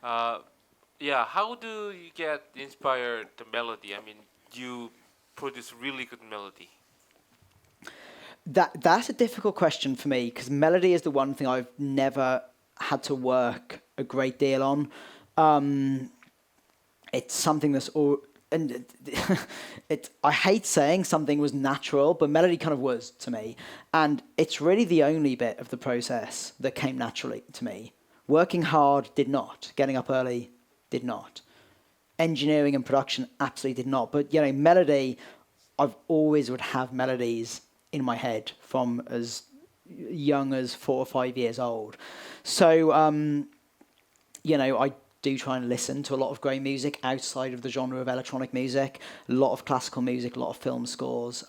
Uh, yeah, how do you get inspired the melody? I mean, you produce really good melody. That's a difficult question for me because melody is the one thing I've never had to work a great deal on. Um, it's something that's all and I hate saying something was natural, but melody kind of was to me, and it's really the only bit of the process that came naturally to me. Working hard did not. Getting up early did not. Engineering and production absolutely did not. But melody, I've always would have melodies in my head from as young as 4 or 5 years old. So I do try and listen to a lot of great music outside of the genre of electronic music, a lot of classical music, a lot of film scores,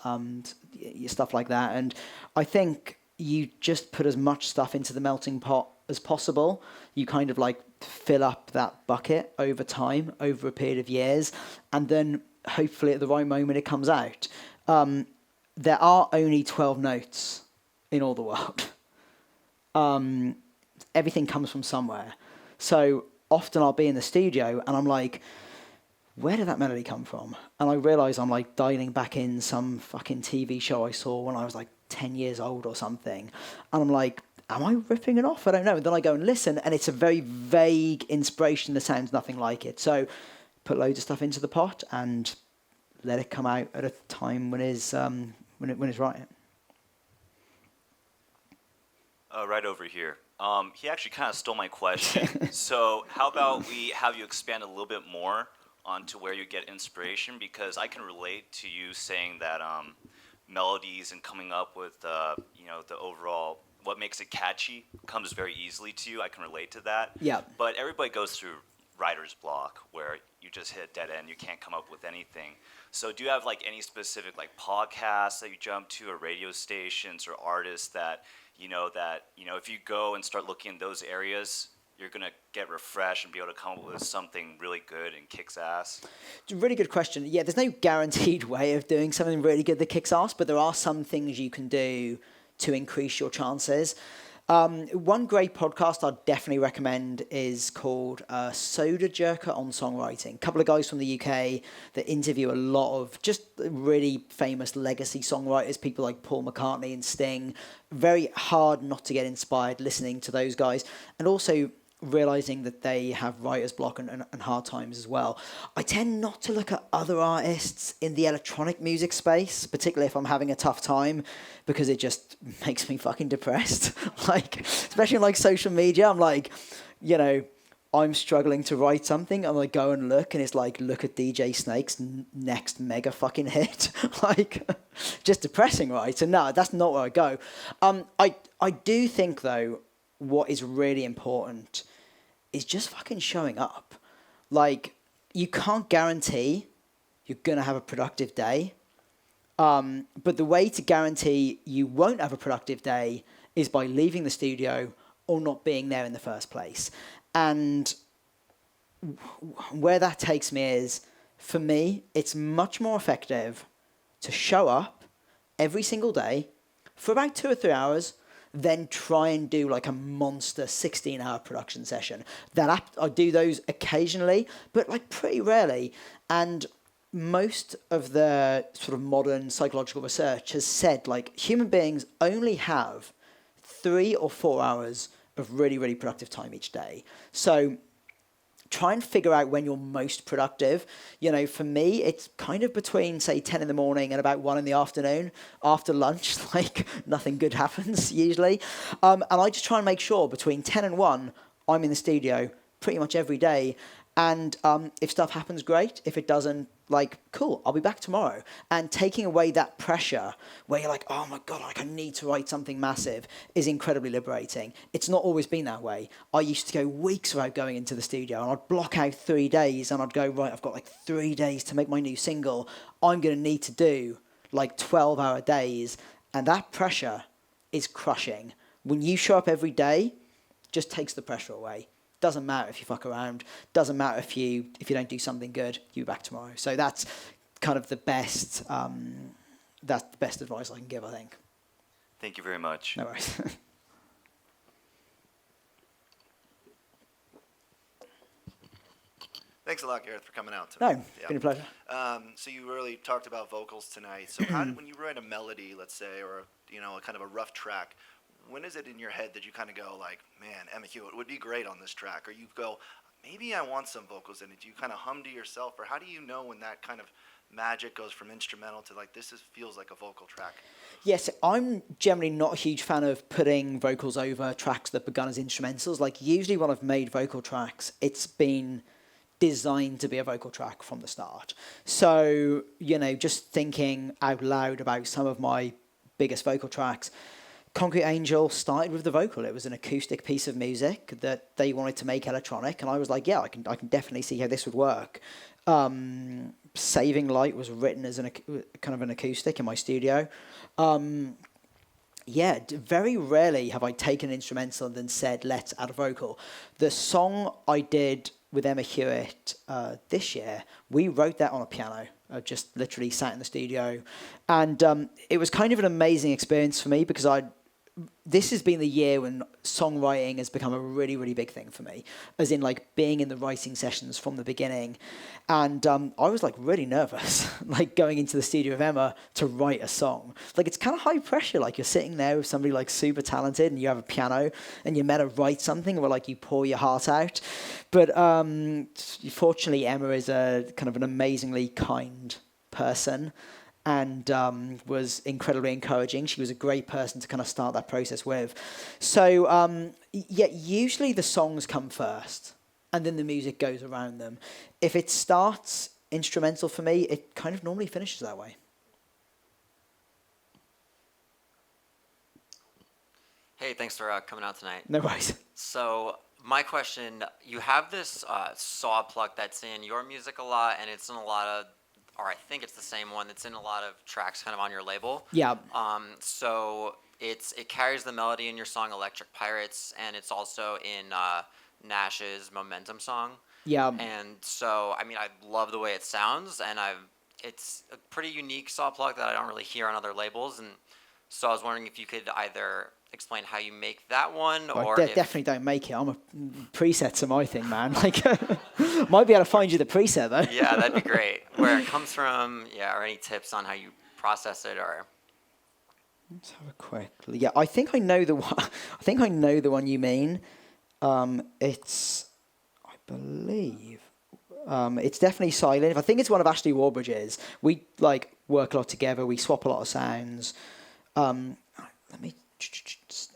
stuff like that. And I think you just put as much stuff into the melting pot as possible. You kind of like fill up that bucket over time, over a period of years, and then hopefully at the right moment it comes out. There are only 12 notes in all the world. Everything comes from somewhere. So often I'll be in the studio and I'm like, where did that melody come from? And I realise I'm like dialing back in some fucking TV show I saw when I was like 10 years old or something. And I'm like, am I ripping it off? I don't know. And then I go and listen and it's a very vague inspiration that sounds nothing like it. So put loads of stuff into the pot and let it come out at a time when it's right. Right over here. He actually kind of stole my question. So how about we have you expand a little bit more onto where you get inspiration? Because I can relate to you saying that melodies and coming up with the overall what makes it catchy comes very easily to you. I can relate to that. Yeah. But everybody goes through writer's block where you just hit a dead end. You can't come up with anything. So do you have like any specific like podcasts that you jump to, or radio stations, or artists that if you go and start looking in those areas, you're going to get refreshed and be able to come up with something really good and kicks ass? It's a really good question. Yeah, there's no guaranteed way of doing something really good that kicks ass, but there are some things you can do to increase your chances. One great podcast I'd definitely recommend is called Soda Jerker on Songwriting. A couple of guys from the UK that interview a lot of just really famous legacy songwriters, people like Paul McCartney and Sting. Very hard not to get inspired listening to those guys. And also realizing that they have writer's block and hard times as well. I tend not to look at other artists in the electronic music space, particularly if I'm having a tough time, because it just makes me fucking depressed. Like, especially on like social media, I'm like, I'm struggling to write something and I go and look and it's like, look at DJ Snake's next mega fucking hit. Like, just depressing, right? So no, that's not where I go. I do think though, what is really important is just fucking showing up. Like, you can't guarantee you're going to have a productive day. But the way to guarantee you won't have a productive day is by leaving the studio or not being there in the first place. And where that takes me is, for me, it's much more effective to show up every single day for about 2 or 3 hours, then try and do like a monster 16-hour production session. I do those occasionally, but like pretty rarely. And most of the sort of modern psychological research has said like human beings only have 3 or 4 hours of really, really productive time each day. So try and figure out when you're most productive. For me, it's kind of between, say, 10 in the morning and about 1 in the afternoon. After lunch, like, nothing good happens, usually. And I just try and make sure between 10 and 1, I'm in the studio pretty much every day. And if stuff happens, great. If it doesn't, like, cool, I'll be back tomorrow. And taking away that pressure where you're like, oh my God, like I need to write something massive is incredibly liberating. It's not always been that way. I used to go weeks without going into the studio and I'd block out 3 days and I'd go, right, I've got like 3 days to make my new single. I'm going to need to do like 12-hour days. And that pressure is crushing. When you show up every day, it just takes the pressure away. Doesn't matter if you fuck around. Doesn't matter if you don't do something good. You're back tomorrow. So that's kind of the best. That's the best advice I can give, I think. Thank you very much. No worries. Thanks a lot, Gareth, for coming out No, tonight. it's been a pleasure. So you really talked about vocals tonight. So when you write a melody, let's say, or a kind of a rough track, when is it in your head that you kind of go like, man, Emma Hewitt would be great on this track? Or you go, maybe I want some vocals in it. Do you kind of hum to yourself? Or how do you know when that kind of magic goes from instrumental to like, feels like a vocal track? Yes, I'm generally not a huge fan of putting vocals over tracks that begun as instrumentals. Like usually when I've made vocal tracks, it's been designed to be a vocal track from the start. So, just thinking out loud about some of my biggest vocal tracks, Concrete Angel started with the vocal. It was an acoustic piece of music that they wanted to make electronic, and I was like, yeah, I can definitely see how this would work. Saving Light was written as kind of an acoustic in my studio. Very rarely have I taken an instrumental and then said, let's add a vocal. The song I did with Emma Hewitt this year, we wrote that on a piano. Just literally sat in the studio. And it was kind of an amazing experience for me because this has been the year when songwriting has become a really, really big thing for me, as in like being in the writing sessions from the beginning. And I was like really nervous, like going into the studio of Emma to write a song. Like it's kind of high pressure, like you're sitting there with somebody like super talented and you have a piano and you're meant to write something where like you pour your heart out. But fortunately Emma is a kind of an amazingly kind person. And was incredibly encouraging. She was a great person to kind of start that process with. So, usually the songs come first, and then the music goes around them. If it starts instrumental for me, it kind of normally finishes that way. Hey, thanks for coming out tonight. No worries. So, my question, you have this SawPluck that's in your music a lot, and it's in a lot of, or I think it's the same one that's in a lot of tracks kind of on your label. Yeah. So it carries the melody in your song Electric Pirates, and it's also in Nash's Momentum song. Yeah. And so, I mean, I love the way it sounds, and it's a pretty unique SawPluck that I don't really hear on other labels. And so I was wondering if you could either explain how you make that one, or definitely don't make it. Presets are my thing, man. Like, might be able to find you the preset though. Yeah, that'd be great. Where it comes from, or any tips on how you process it, or. Let's have a quick. Yeah, I think I know the one. I think I know the one you mean. It's, I believe, it's definitely Silent. I think it's one of Ashley Warbridge's. We like work a lot together. We swap a lot of sounds. Let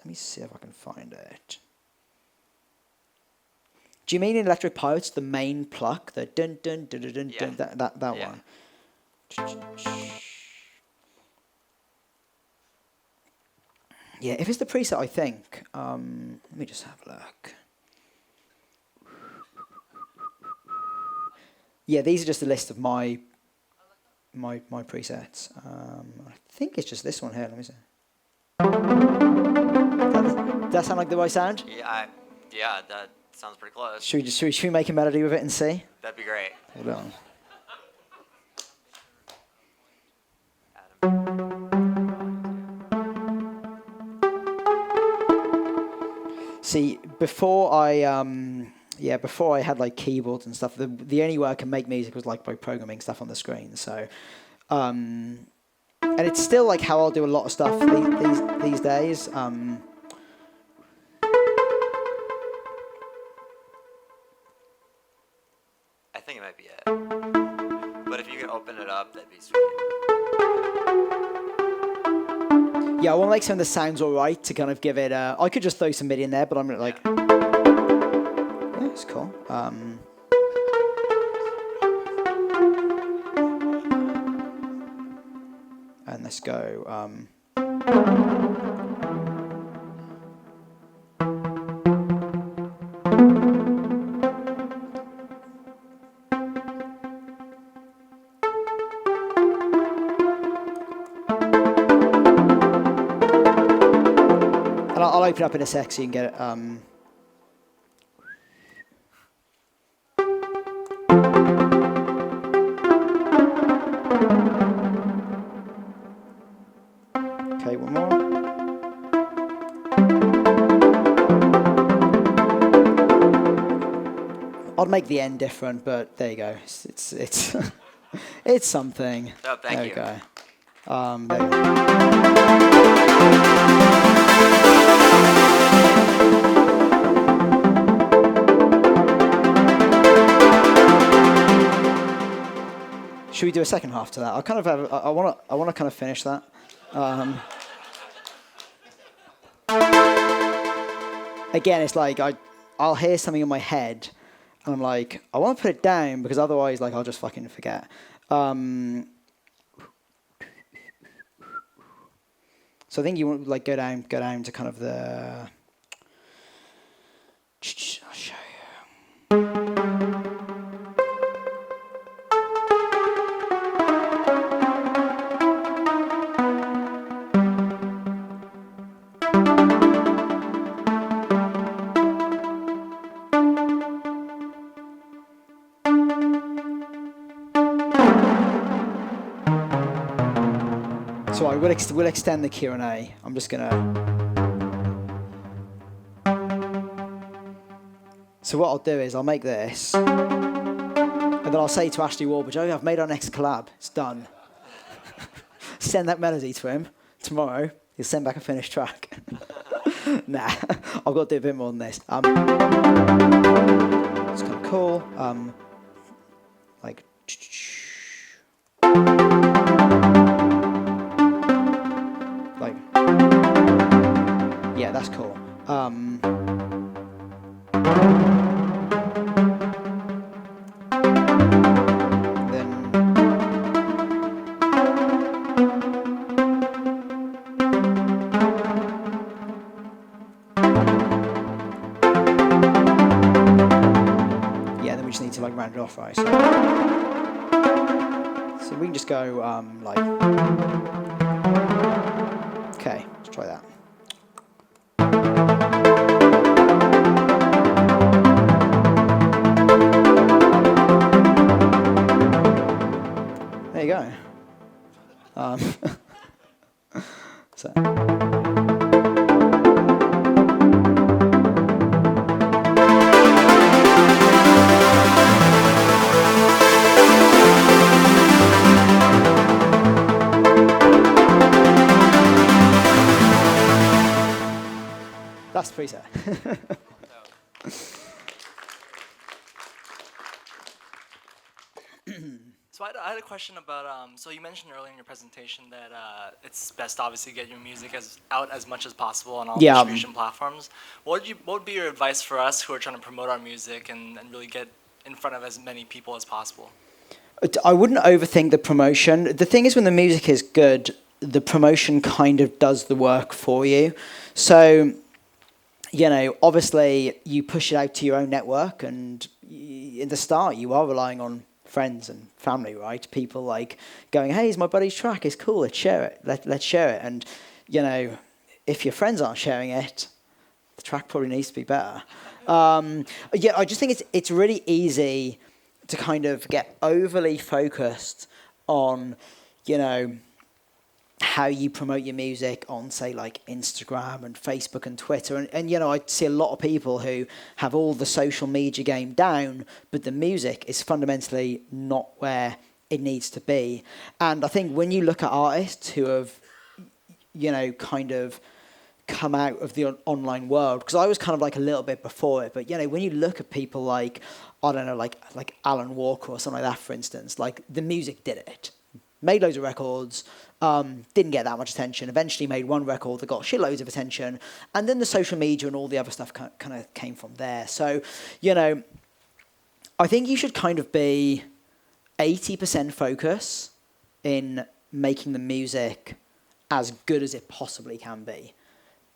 me see if I can find it. Do you mean in Electric Pirates, the main pluck, the dun dun dun dun dun, dun that one? Yeah, if it's the preset, I think. Let me just have a look. Yeah, these are just a list of my presets. I think it's just this one here. Let me see. Does that sound like the right sound? Yeah, that sounds pretty close. Should we make a melody with it and see? That'd be great. Hold on. See, before I had like keyboards and stuff, the only way I can make music was like by programming stuff on the screen. So, and it's still like how I'll do a lot of stuff these days. I think it might be it. But if you could open it up, that'd be sweet. Yeah, I want to make some of the sounds all right to kind of give it. I could just throw some MIDI in there, but I'm gonna like. Yeah, it's cool. And let's go. And I'll open up in a sec so you can get it. Okay, one more. I'd I'd make the end different, but there you go. It's it's something. Oh, thank there you. We go. There you go. Should we do a second half to that? I kind of have. I want to kind of finish that. Again, it's like I'll hear something in my head, and I'm like, I want to put it down because otherwise, like, I'll just fucking forget. So I think you want like go down to kind of the. I'll show you. So we'll extend the Q&A. I'm just gonna. So what I'll do is I'll make this, and then I'll say to Ashley Warbridge, "Oh, I've made our next collab. It's done." Send that melody to him tomorrow. He'll send back a finished track. Nah, I've got to do a bit more than this. It's kind of cool. Like. Like, yeah, that's cool. Then yeah, then we just need to like round it off, right? So we can just go like. Okay, let's try that. There you go. So. That's the preset. So I had a question about, so you mentioned earlier in your presentation that it's best obviously to get your music out as much as possible on all distribution platforms. What would be your advice for us who are trying to promote our music and really get in front of as many people as possible? I wouldn't overthink the promotion. The thing is, when the music is good, the promotion kind of does the work for you. So, you know, obviously you push it out to your own network, and in the start you are relying on friends and family, right? People like going, "Hey, it's my buddy's track, it's cool, let's share it, let's share it." And, you know, if your friends aren't sharing it, the track probably needs to be better. Yeah, I just think it's really easy to kind of get overly focused on, you know, how you promote your music on, say, like Instagram and Facebook and Twitter. And you know, I see a lot of people who have all the social media game down, but the music is fundamentally not where it needs to be. And I think when you look at artists who have, you know, kind of come out of the online world, because I was kind of like a little bit before it, but, you know, when you look at people like, I don't know, like Alan Walker or something like that, for instance, like the music did it. Made loads of records, didn't get that much attention, eventually made one record that got shitloads of attention, and then the social media and all the other stuff kind of came from there. So, you know, I think you should kind of be 80% focus in making the music as good as it possibly can be.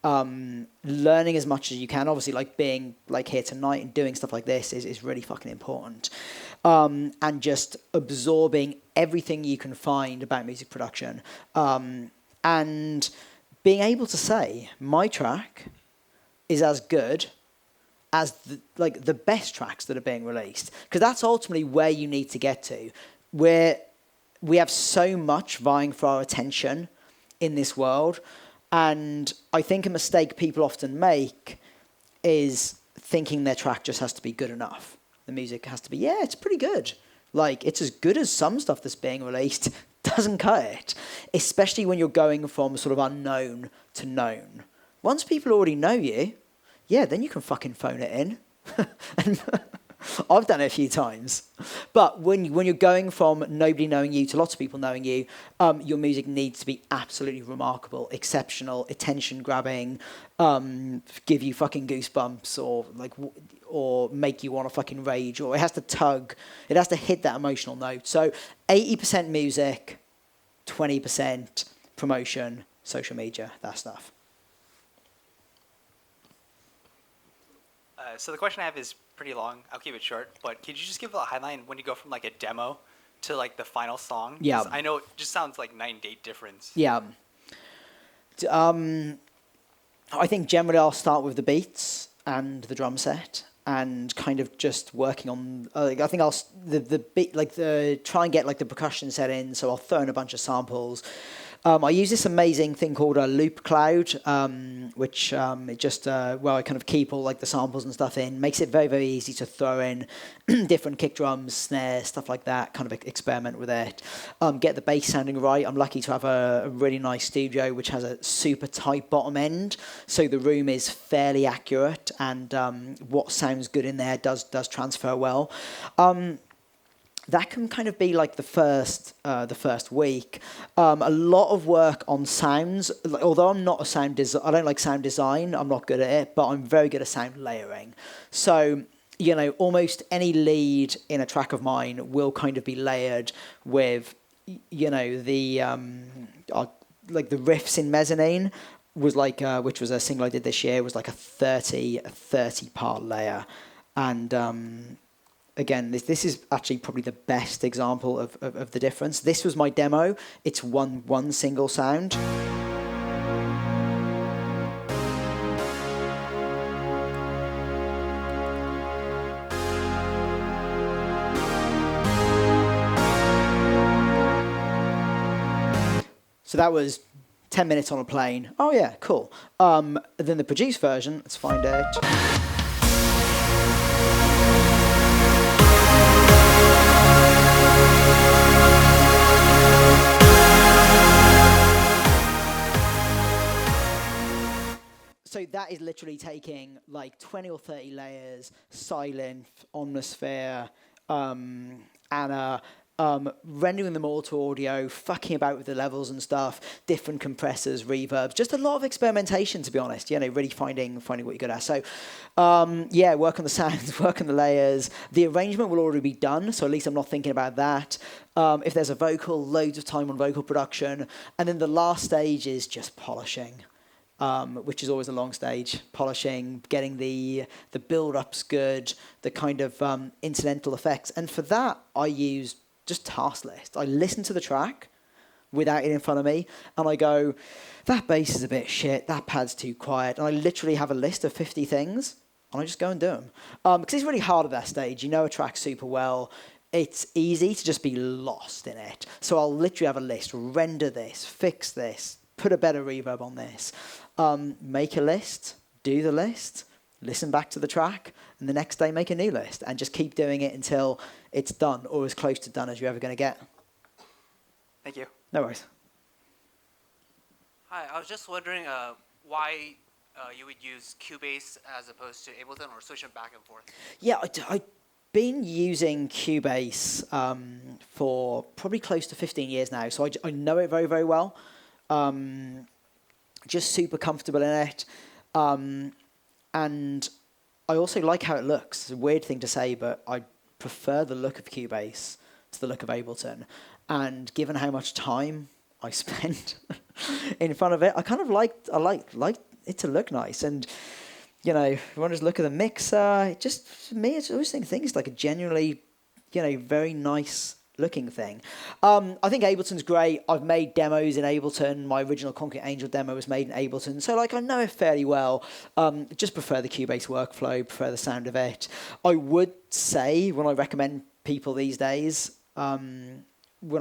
Learning as much as you can, obviously, like being like here tonight and doing stuff like this is really fucking important. And just absorbing everything you can find about music production, and being able to say my track is as good as the best tracks that are being released, because that's ultimately where you need to get to, where we have so much vying for our attention in this world. And I think a mistake people often make is thinking their track just has to be good enough. the music has to be. Yeah, it's pretty good. Like, it's as good as some stuff that's being released. Doesn't cut it. Especially when you're going from sort of unknown to known. Once people already know you, yeah, then you can fucking phone it in. And I've done it a few times. But when you're going from nobody knowing you to lots of people knowing you, your music needs to be absolutely remarkable, exceptional, attention-grabbing, give you fucking goosebumps, or make you want to fucking rage, or it has to tug. It has to hit that emotional note. So 80% music, 20% promotion, social media, that stuff. So the question I have is pretty long. I'll keep it short. But could you just give a highlight when you go from like a demo to like the final song? Yeah. 'Cause I know it just sounds like night and day difference. Yeah. I think generally I'll start with the beats and the drum set and kind of just working on. I think I'll the beat try and get like the percussion set in. So I'll throw in a bunch of samples. I use this amazing thing called a loop cloud, which it just where I kind of keep all like the samples and stuff in. Makes it very, very easy to throw in different kick drums, snares, stuff like that. Kind of experiment with it. Get the bass sounding right. I'm lucky to have a really nice studio which has a super tight bottom end, so the room is fairly accurate, and what sounds good in there does transfer well. That can kind of be like the first week. A lot of work on sounds. Although I'm not I don't like sound design. I'm not good at it, but I'm very good at sound layering. So almost any lead in a track of mine will kind of be layered with, the like the riffs in Mezzanine was like, which was a single I did this year, was like a 30 part layer, and. Again, this is actually probably the best example of the difference. This was my demo. It's one single sound. So that was 10 minutes on a plane. Oh yeah, cool. Then the produced version, let's find it. So that is literally taking like 20 or 30 layers, silent, omnisphere, Anna, rendering them all to audio, fucking about with the levels and stuff, different compressors, reverbs, just a lot of experimentation, to be honest, really finding what you're good at. So, work on the sounds, work on the layers. The arrangement will already be done, so at least I'm not thinking about that. If there's a vocal, loads of time on vocal production. And then the last stage is just polishing. Which is always a long stage, polishing, getting the build-ups good, the kind of incidental effects. And for that, I use just task list. I listen to the track without it in front of me, and I go, that bass is a bit shit, that pad's too quiet. And I literally have a list of 50 things, and I just go and do them. Because it's really hard at that stage. You know a track super well. It's easy to just be lost in it. So I'll literally have a list, render this, fix this, put a better reverb on this. Make a list, do the list, listen back to the track, and the next day make a new list, and just keep doing it until it's done, or as close to done as you're ever going to get. Thank you. No worries. Hi, I was just wondering why you would use Cubase as opposed to Ableton, or switch them back and forth. Yeah, I've been using Cubase for probably close to 15 years now, so I know it very, very well. Just super comfortable in it. And I also like how it looks. It's a weird thing to say, but I prefer the look of Cubase to the look of Ableton. And given how much time I spend in front of it, I kind of like it to look nice. And, if you want to just look at the mixer, it just, for me, it's always things like a genuinely, very nice looking thing. I think Ableton's great. I've made demos in Ableton. My original Concrete Angel demo was made in Ableton. So I know it fairly well. Just prefer the Cubase workflow, prefer the sound of it. I would say when I recommend people these days, when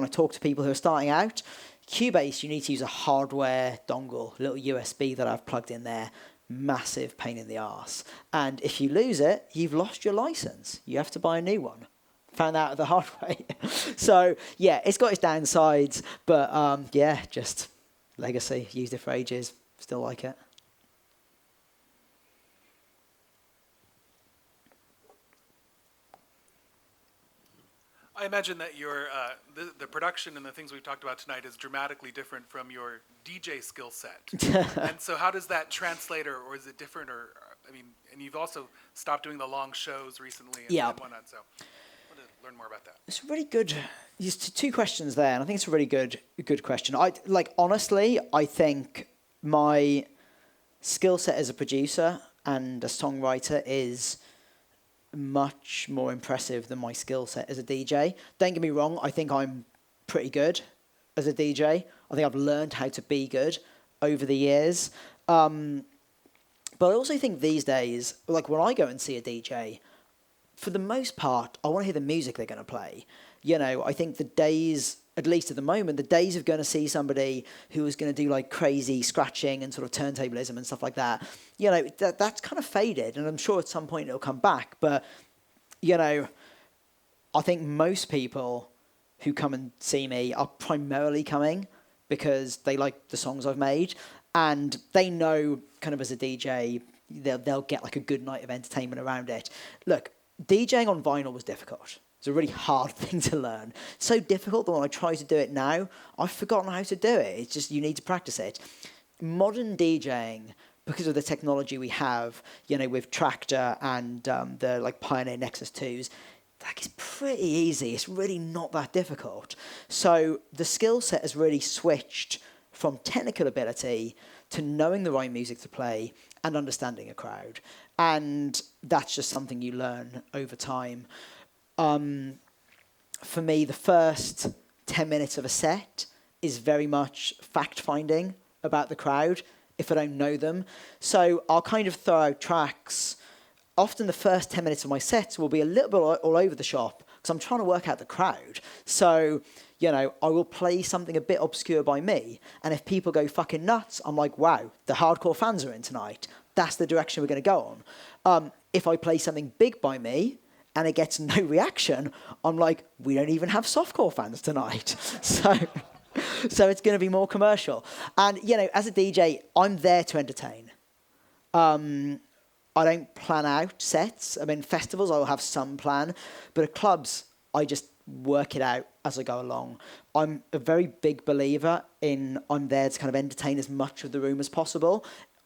I talk to people who are starting out, Cubase, you need to use a hardware dongle, little USB that I've plugged in there. massive pain in the arse. And if you lose it, you've lost your license. You have to buy a new one. Found out the hard way. So, yeah, it's got its downsides, but yeah, just legacy. Used it for ages. Still like it. I imagine that your the production and the things we've talked about tonight is dramatically different from your DJ skill set. And so how does that translate, or is it different? Or I mean, and you've also stopped doing the long shows recently and whatnot. So I want to learn more about that. It's a really good. There's two questions there, and I think it's a really good question. Honestly, I think my skill set as a producer and a songwriter is much more impressive than my skill set as a DJ. Don't get me wrong, I think I'm pretty good as a DJ. I think I've learned how to be good over the years. But I also think these days, like when I go and see a DJ, for the most part, I want to hear the music they're going to play. You know, I think the days, at least at the moment, the days of going to see somebody who is going to do like crazy scratching and sort of turntablism and stuff like that, you know, that's kind of faded, and I'm sure at some point it'll come back. But, you know, I think most people who come and see me are primarily coming because they like the songs I've made, and they know kind of as a DJ, they'll get like a good night of entertainment around it. Look, DJing on vinyl was difficult. It's a really hard thing to learn. So difficult that when I try to do it now, I've forgotten how to do it. It's just you need to practice it. Modern DJing, because of the technology we have, you know, with Traktor and the like Pioneer Nexus 2s, like it's pretty easy. It's really not that difficult. So the skill set has really switched from technical ability to knowing the right music to play and understanding a crowd. And that's just something you learn over time. For me, the first 10 minutes of a set is very much fact-finding about the crowd if I don't know them. So I'll kind of throw out tracks. Often the first 10 minutes of my sets will be a little bit all over the shop because I'm trying to work out the crowd. So, you know, I will play something a bit obscure by me. And if people go fucking nuts, I'm like, wow, the hardcore fans are in tonight. That's the direction we're going to go on. If I play something big by me, and it gets no reaction, I'm like, we don't even have softcore fans tonight. So it's going to be more commercial. And, you know, as a DJ, I'm there to entertain. I don't plan out sets. I mean, festivals, I'll have some plan. But at clubs, I just work it out as I go along. I'm a very big believer in I'm there to kind of entertain as much of the room as possible.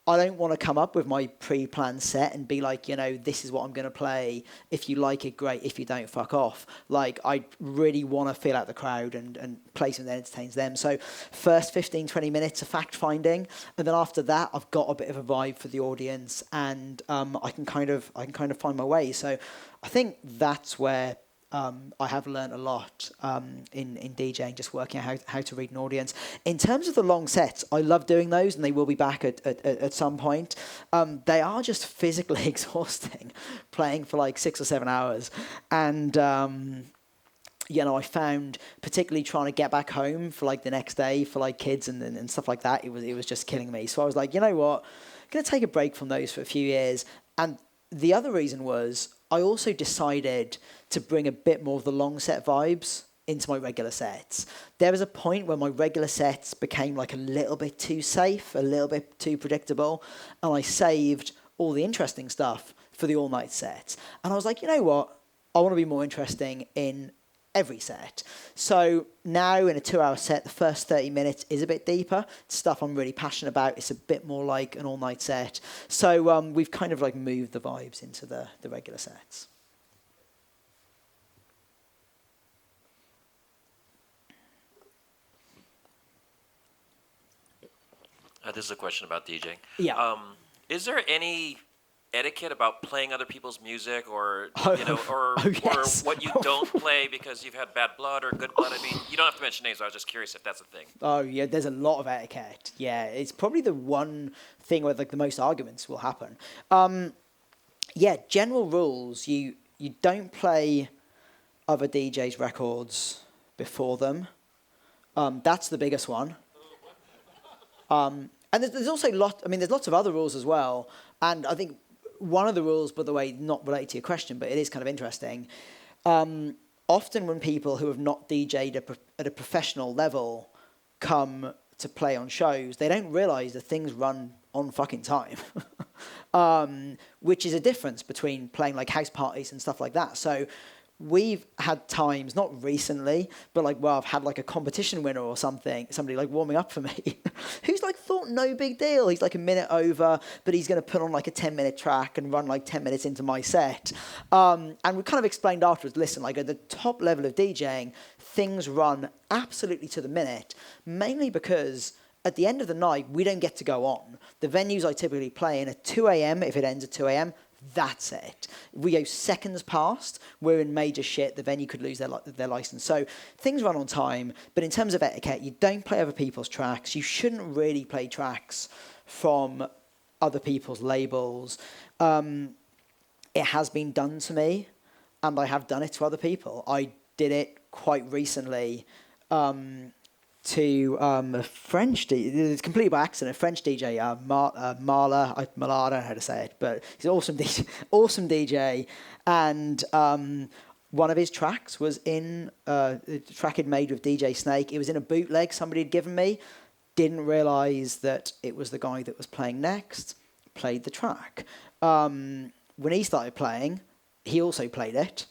I don't want to come up with my pre-planned set and be like, you know, this is what I'm going to play. If you like it, great. If you don't, fuck off. Like, I really want to feel out the crowd and play something that entertains them. So first 15, 20 minutes of fact-finding. And then after that, I've got a bit of a vibe for the audience. And I can kind of find my way. So I think that's where I have learned a lot in DJing, just working out how to read an audience. In terms of the long sets, I love doing those, and they will be back at some point. They are just physically exhausting, playing for like 6 or 7 hours. And, you know, I found, particularly trying to get back home for like the next day for like kids and stuff like that, it was just killing me. So I was like, you know what, I'm going to take a break from those for a few years. And the other reason was I also decided to bring a bit more of the long set vibes into my regular sets. There was a point where my regular sets became like a little bit too safe, a little bit too predictable, and I saved all the interesting stuff for the all-night sets. And I was like, you know what? I want to be more interesting in every set. So now in a 2-hour set, the first 30 minutes is a bit deeper. It's stuff I'm really passionate about. It's a bit more like an all-night set. So we've kind of like moved the vibes into the regular sets. This is a question about DJing. Yeah. Is there any etiquette about playing other people's music, or you know, yes. or what you don't play because you've had bad blood or good blood? I mean, you don't have to mention names. I was just curious if that's a thing. Oh yeah, there's a lot of etiquette. Yeah, it's probably the one thing where like the most arguments will happen. Yeah, general rules. You don't play other DJs' records before them. That's the biggest one. And there's also there's lots of other rules as well. And I think one of the rules, by the way, not related to your question, but it is kind of interesting. Often when people who have not DJ'd at a professional level come to play on shows, they don't realise that things run on fucking time. Which is a difference between playing like house parties and stuff like that. So we've had times, not recently, but like where I've had like a competition winner or something, somebody like warming up for me, who's like thought no big deal. He's like a minute over, but he's going to put on like a 10-minute track and run like 10 minutes into my set. And we kind of explained afterwards, listen, like at the top level of DJing, things run absolutely to the minute, mainly because at the end of the night, we don't get to go on. The venues I typically play in at 2 a.m., if it ends at 2 a.m., that's it. We go seconds past, we're in major shit, the venue could lose their license. So things run on time, but in terms of etiquette, you don't play other people's tracks. You shouldn't really play tracks from other people's labels. It has been done to me, and I have done it to other people. I did it quite recently to a French DJ, it's completely by accident, a French DJ, Marla, I don't know how to say it, but he's an awesome DJ, and one of his tracks was in a track he'd made with DJ Snake. It was in a bootleg somebody had given me, didn't realise that it was the guy that was playing next, played the track. When he started playing, he also played it,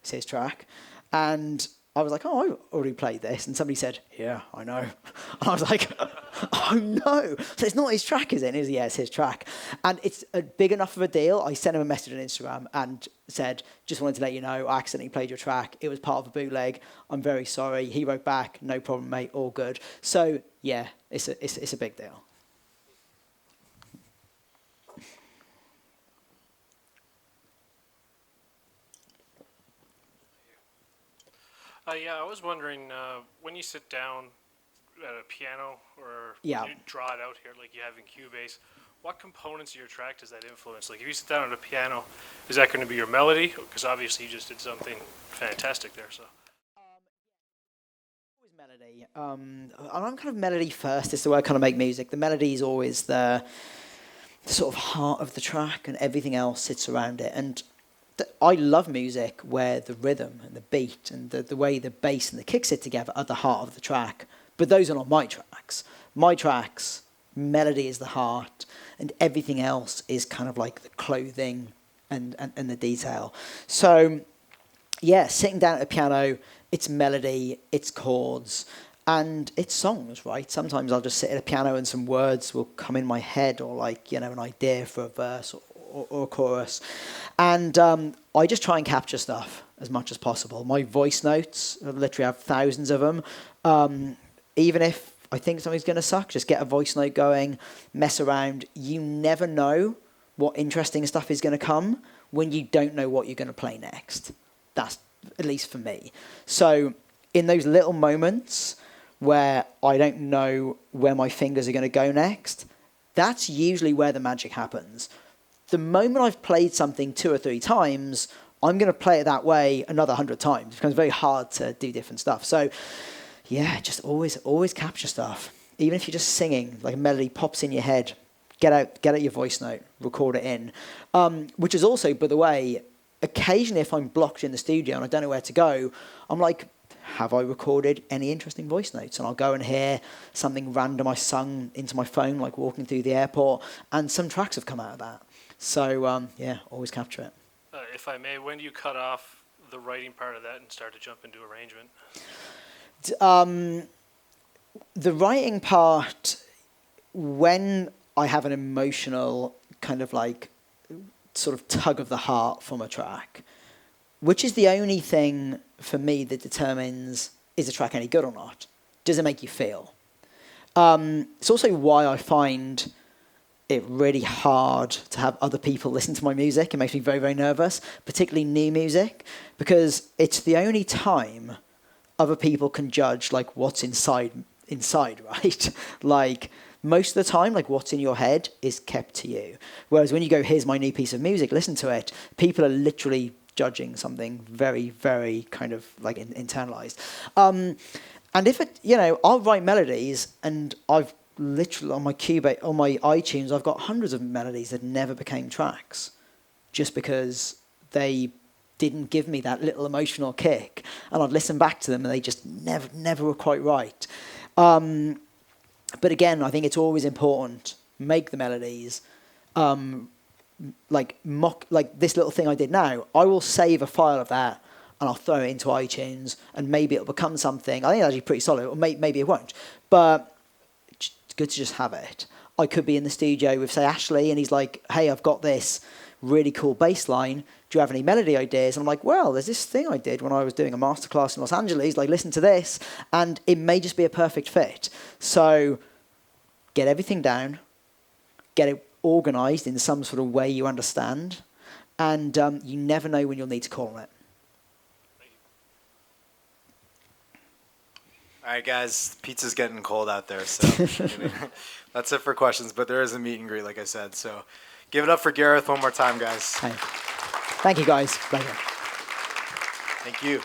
it's his track, and I was like, oh, I already played this. And somebody said, yeah, I know. And I was like, oh, no. So it's not his track, is it? And he was, yeah, it's his track. And it's a big enough of a deal. I sent him a message on Instagram and said, just wanted to let you know, I accidentally played your track. It was part of a bootleg. I'm very sorry. He wrote back, no problem, mate, all good. So, yeah, it's a big deal. Yeah, I was wondering, when you sit down at a piano or Yeah. when you draw it out here like you have in Cubase, what components of your track does that influence? Like if you sit down at a piano, is that going to be your melody? Because obviously you just did something fantastic there. So. Always melody. I'm kind of melody first. It's the way I kind of make music. The melody is always the sort of heart of the track, and everything else sits around it. And I love music where the rhythm and the beat and the way the bass and the kick sit together are the heart of the track. But those are not my tracks. My tracks, melody is the heart, and everything else is kind of like the clothing and the detail. So, yeah, sitting down at a piano, it's melody, it's chords, and it's songs, right? Sometimes I'll just sit at a piano and some words will come in my head, or like, you know, an idea for a verse or a chorus. And I just try and capture stuff as much as possible. My voice notes, I literally have thousands of them. Even if I think something's going to suck, just get a voice note going, mess around. You never know what interesting stuff is going to come when you don't know what you're going to play next. That's at least for me. So in those little moments where I don't know where my fingers are going to go next, that's usually where the magic happens. The moment I've played something 2 or 3 times, I'm going to play it that way another 100 times. It becomes very hard to do different stuff. So, yeah, just always capture stuff. Even if you're just singing, like a melody pops in your head, get out your voice note, record it in. Which is also, by the way, occasionally if I'm blocked in the studio and I don't know where to go, I'm like, have I recorded any interesting voice notes? And I'll go and hear something random I sung into my phone, like walking through the airport, and some tracks have come out of that. So, yeah, always capture it. If I may, when do you cut off the writing part of that and start to jump into arrangement? The writing part, when I have an emotional kind of like sort of tug of the heart from a track, which is the only thing for me that determines is a track any good or not. Does it make you feel? It's also why I find it really hard to have other people listen to my music. It makes me very, very nervous, particularly new music, because it's the only time other people can judge like what's inside, right? Like most of the time, like what's in your head is kept to you. Whereas when you go, here's my new piece of music, listen to it, people are literally judging something very, very kind of like internalized. And if it, you know, I'll write melodies and I've literally on my Cubase, on my iTunes, I've got hundreds of melodies that never became tracks, just because they didn't give me that little emotional kick, and I'd listen back to them and they just never were quite right. But again, I think it's always important, make the melodies, like this little thing I did now, I will save a file of that and I'll throw it into iTunes and maybe it'll become something. I think it's actually pretty solid, or maybe it won't. But it's good to just have it. I could be in the studio with, say, Ashley, and he's like, hey, I've got this really cool bass line. Do you have any melody ideas? And I'm like, well, there's this thing I did when I was doing a masterclass in Los Angeles. Like, listen to this. And it may just be a perfect fit. So get everything down, get it organized in some sort of way you understand, and you never know when you'll need to call on it. All right, guys, pizza's getting cold out there, so that's it for questions. But there is a meet and greet, like I said. So give it up for Gareth one more time, guys. Thank you, guys. Pleasure. Thank you.